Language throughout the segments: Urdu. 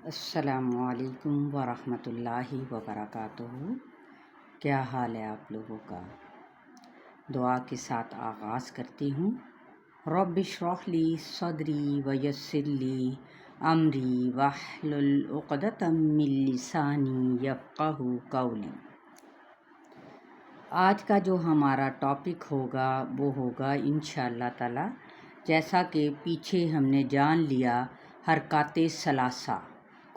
السلام علیکم ورحمۃ اللہ وبرکاتہ۔ کیا حال ہے آپ لوگوں کا؟ دعا کے ساتھ آغاز کرتی ہوں۔ رب اشرح لی صدری ویسر لی امری واحلل عقدۃ من لسانی یفقہوا قولی۔ آج کا جو ہمارا ٹاپک ہوگا وہ ہوگا انشاءاللہ تعالی، جیسا کہ پیچھے ہم نے جان لیا حرکات ثلاثہ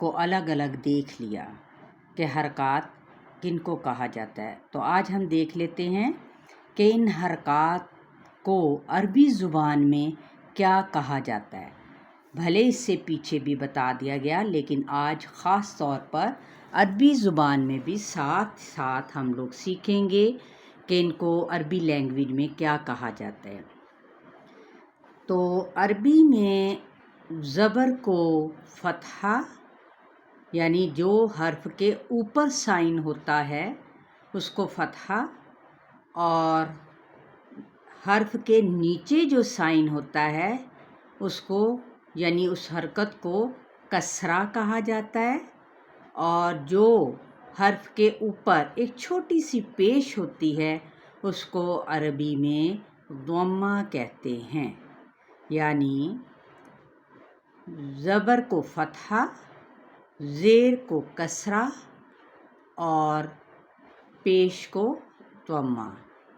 کو الگ الگ دیکھ لیا کہ حرکات کن کو کہا جاتا ہے، تو آج ہم دیکھ لیتے ہیں کہ ان حرکات کو عربی زبان میں کیا کہا جاتا ہے۔ بھلے اس سے پیچھے بھی بتا دیا گیا، لیکن آج خاص طور پر عربی زبان میں بھی ساتھ ساتھ ہم لوگ سیکھیں گے کہ ان کو عربی لینگویج میں کیا کہا جاتا ہے۔ تو عربی میں زبر کو فتحہ، یعنی جو حرف کے اوپر سائن ہوتا ہے اس کو فتحہ، اور حرف کے نیچے جو سائن ہوتا ہے اس کو، یعنی اس حرکت کو کسرہ کہا جاتا ہے، اور جو حرف کے اوپر ایک چھوٹی سی پیش ہوتی ہے اس کو عربی میں ضمہ کہتے ہیں۔ یعنی زبر کو فتحہ، زیر کو کسرہ اور پیش کو ضمہ۔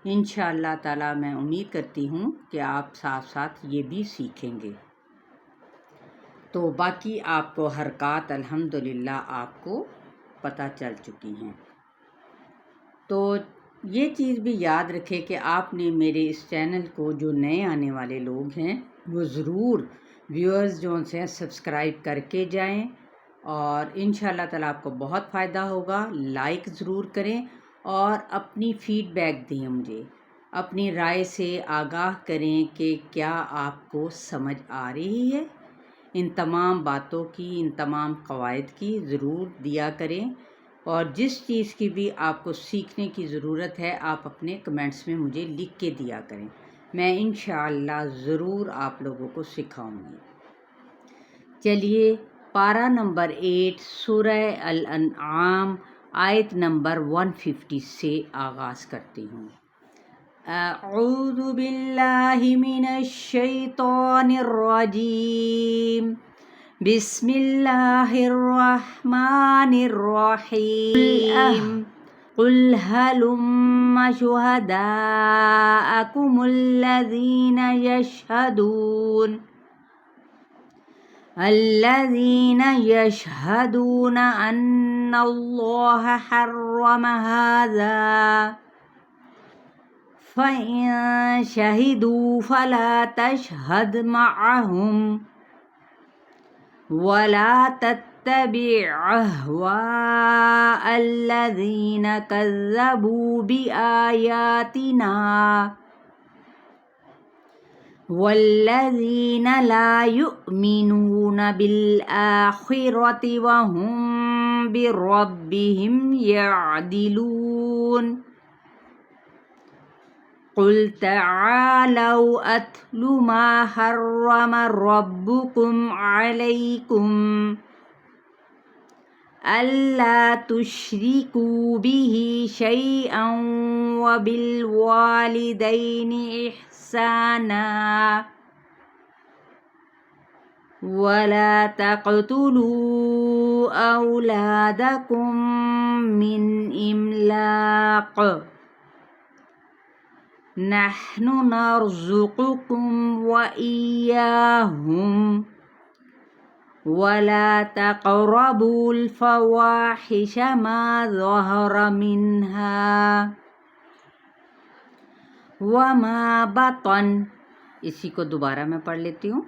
انشاءاللہ تعالی میں امید کرتی ہوں کہ آپ ساتھ ساتھ یہ بھی سیکھیں گے، تو باقی آپ کو حرکات الحمدللہ آپ کو پتہ چل چکی ہیں۔ تو یہ چیز بھی یاد رکھے کہ آپ نے میرے اس چینل کو، جو نئے آنے والے لوگ ہیں وہ ضرور ویورز جو ان سے سبسکرائب کر کے جائیں، اور انشاءاللہ تعالیٰ آپ کو بہت فائدہ ہوگا۔ لائک ضرور کریں اور اپنی فیڈ بیک دیں، مجھے اپنی رائے سے آگاہ کریں کہ کیا آپ کو سمجھ آ رہی ہے۔ ان تمام باتوں کی، ان تمام قواعد کی ضرور دیا کریں، اور جس چیز کی بھی آپ کو سیکھنے کی ضرورت ہے آپ اپنے کمنٹس میں مجھے لکھ کے دیا کریں، میں انشاءاللہ ضرور آپ لوگوں کو سکھاؤں گی۔ چلیے پارہ نمبر 8 سورہ الانعام آیت نمبر 150 سے آغاز کرتی ہوں۔ اعوذ باللہ من الشیطان الرجیم، بسم اللہ الرحمن الرحیم، قل هلم شہداءکم الذین یشہدون ان اللہ حرم هذا فإن شہدوا فلا تشہد معهم ولا تتبع أهواء الذین كذبوا بآیاتنا والذین لا یؤمنون بالآخرة وهم بربهم یعدلون۔ قل تعالوا أتل ما حرم ربكم عليكم ألا تشركوا به شيئا وبالوالدين إحسانا ولا تقتلوا أولادكم من إملاق نحن نرزقكم وإياهم ولا تقربوا الفواحش ما ظهر منها وما بطن۔ اسی کو دوبارہ میں پڑھ لیتی ہوں۔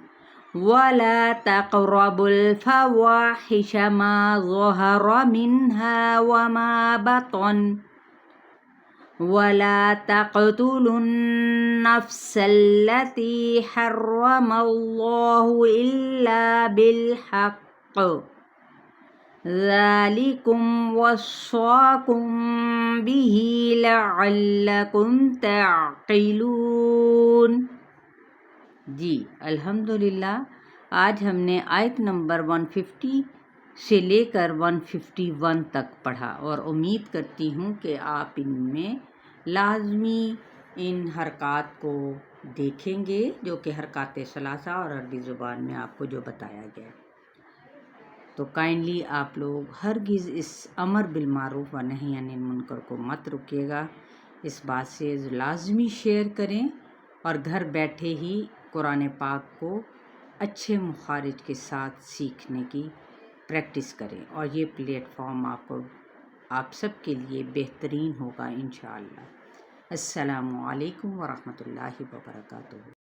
ولا تقربوا الفواحش ما ظهر منها وما بطن ولا تقتلوا النفس التي حرم الله إلا بالحق ذلكم وصاكم به لعلكم تعقلون۔ جی الحمدللہ، آج ہم نے آیت نمبر 150 سے لے کر 151 تک پڑھا، اور امید کرتی ہوں کہ آپ ان میں لازمی ان حرکات کو دیکھیں گے، جو کہ حرکات ثلاثہ اور عربی زبان میں آپ کو جو بتایا گیا۔ تو کائنڈلی آپ لوگ ہرگز اس امر بالمعروف و نہی عن المنکر کو مت رکیے گا، اس بات سے لازمی شیئر کریں، اور گھر بیٹھے ہی قرآن پاک کو اچھے مخارج کے ساتھ سیکھنے کی پریکٹس کریں، اور یہ پلیٹ فارم آپ سب کے لیے بہترین ہوگا انشاءاللہ۔ السلام علیکم ورحمۃ اللہ وبرکاتہ۔